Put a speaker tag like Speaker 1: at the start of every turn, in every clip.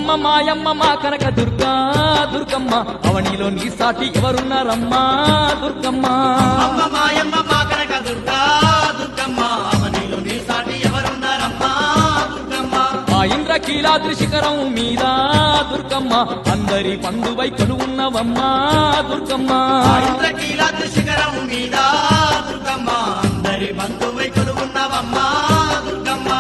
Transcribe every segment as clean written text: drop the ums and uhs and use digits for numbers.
Speaker 1: అమ్మ మాయమ్మ మా కనక దుర్గా దుర్గమ్మ అవనిలో నీ సాటి ఎవరున్నారమ్మా దుర్గమ్మ
Speaker 2: అమ్మ మాయమ్మ మా కనక దుర్గా దుర్గమ్మ అవనిలో నీ సాటి ఎవరున్నారమ్మా దుర్గమ్మ
Speaker 1: ఆ ఇంద్రకీలాద్రి శిఖరం మీద దుర్గమ్మ అందరి పండువై కొలువున్నవమ్మా దుర్గమ్మ
Speaker 2: ఇంద్రకీలాద్రి శిఖరం మీద దుర్గమ్మ అందరి బంధువై కొలువున్నవమ్మా దుర్గమ్మ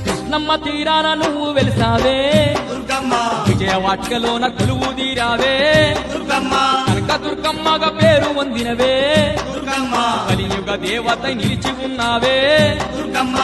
Speaker 1: కృష్ణమ్మ తీరాన నువ్వు వెలిసావే
Speaker 2: దుర్గమ్మ
Speaker 1: విజయవాటికలోన కొలువు తీరావే
Speaker 2: దుర్గమ్మ
Speaker 1: కనక దుర్గమ్మగా పేరు పొందినవే
Speaker 2: దుర్గమ్మ
Speaker 1: కలియుగ దేవత నిలిచి ఉన్నావే
Speaker 2: దుర్గమ్మ